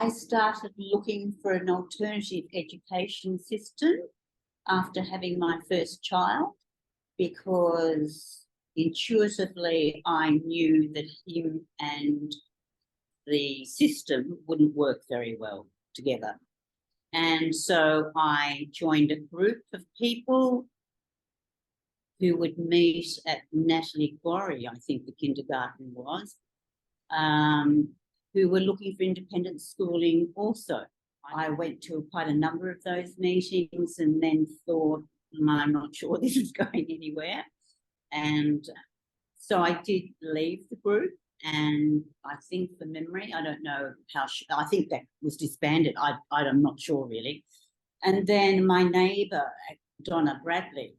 I started looking for an alternative education system after having my first child, because intuitively I knew that him and the system wouldn't work very well together. And so I joined a group of people who would meet at Natalie Quarry, I think the kindergarten was, who were looking for independent schooling also. I went to quite a number of those meetings and then thought, I'm not sure this is going anywhere. And so I did leave the group, and I think from memory, I don't know how, I think that was disbanded. I'm not sure really. And then my neighbour, Donna Bradley,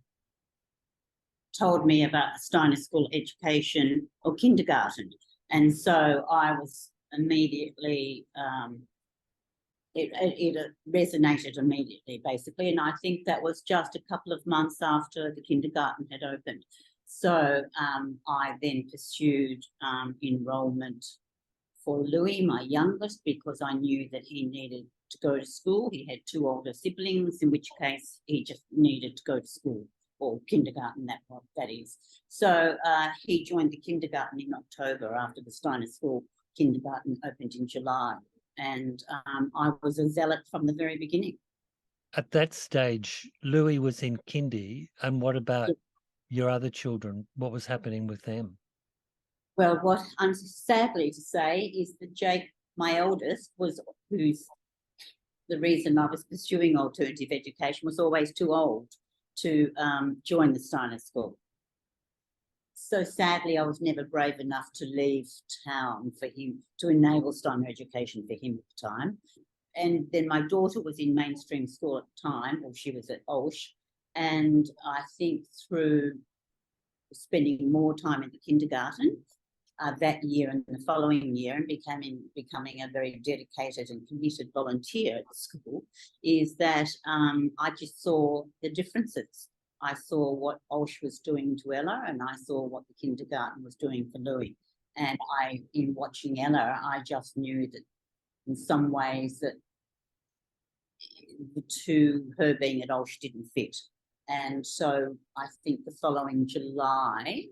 told me about Steiner School education or kindergarten. And so I was immediately, it resonated immediately, basically. And I think that was just a couple of months after the kindergarten had opened. So I then pursued enrolment for Louis, my youngest, because I knew that he needed to go to school. He had two older siblings, in which case he just needed to go to school, or kindergarten, that is. So he joined the kindergarten in October after the Steiner School Kindergarten opened in July. And I was a zealot from the very beginning. At that stage, Louis was in kindy, and what about your other children? What was happening with them? Well, what I'm sadly to say is that Jake, my eldest, who's the reason I was pursuing alternative education, was always too old to join the Steiner School. So sadly, I was never brave enough to leave town for him, to enable Steiner education for him at the time. And then my daughter was in mainstream school at the time, or she was at Olsh. And I think through spending more time in the kindergarten that year and the following year, and becoming a very dedicated and committed volunteer at the school, is that I just saw the differences. I saw what Olsh was doing to Ella, and I saw what the kindergarten was doing for Louis. And in watching Ella, I just knew that in some ways that the two, her being at Olsh, didn't fit. And so I think the following July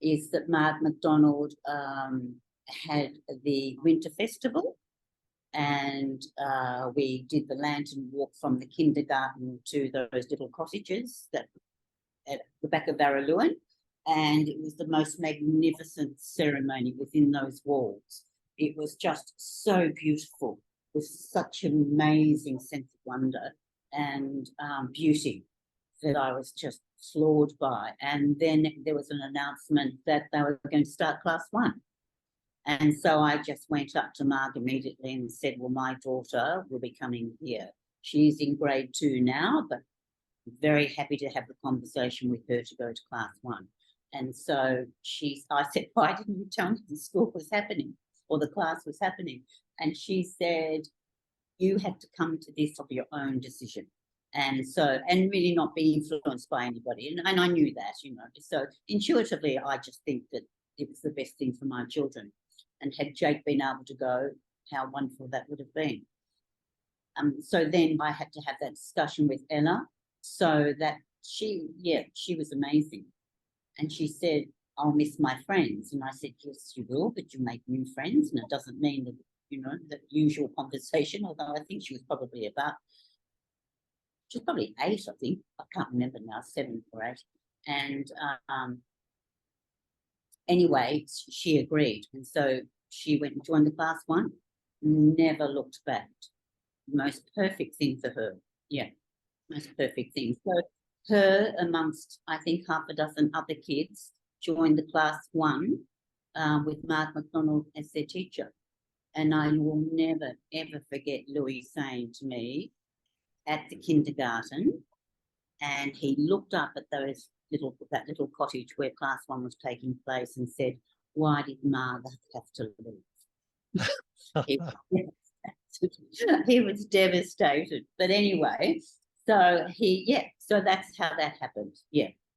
is that Mark McDonald had the Winter Festival, and we did the lantern walk from the kindergarten to those little cottages that at the back of Baraluen, and it was the most magnificent ceremony within those walls. It was just so beautiful, with such an amazing sense of wonder and beauty that I was just floored by. And then there was an announcement that they were going to start class 1. And so I just went up to Mark immediately and said, well, my daughter will be coming here. She's in grade 2 now, but very happy to have the conversation with her to go to class 1. And so I said, why didn't you tell me the school was happening or the class was happening? And she said, you have to come to this of your own decision. And so, and really not be influenced by anybody. And I knew that, you know. So intuitively, I just think that it was the best thing for my children. And had Jake been able to go, how wonderful that would have been. So then I had to have that discussion with Ella, so that she was amazing. And she said, I'll miss my friends. And I said, yes, you will, but you make new friends. And it doesn't mean that, you know, the usual conversation, although I think she was probably 8, I think. I can't remember now, 7 or 8. And anyway, she agreed. And so she went and joined the class 1, never looked back. Most perfect thing for her. Yeah, most perfect thing. So her, amongst, I think, half a dozen other kids, joined the class 1 with Mark McDonald as their teacher. And I will never, ever forget Louis saying to me at the kindergarten, and he looked up at that little cottage where class 1 was taking place and said, why did Margaret have to leave? He was devastated. But anyway, so so that's how that happened. Yeah.